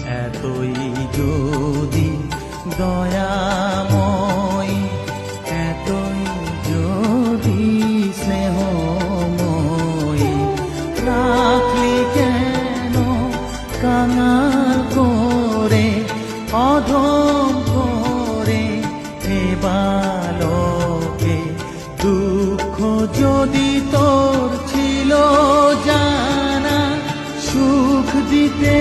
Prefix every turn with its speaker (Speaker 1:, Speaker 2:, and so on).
Speaker 1: এতই যদি দয়াময়, এতই যদি স্নেহময়, রাখলি কেন কাঙাল করে, অধম করে হে বালকে। দুঃখ যদি তোর ছিল জানা, সুখ দিতে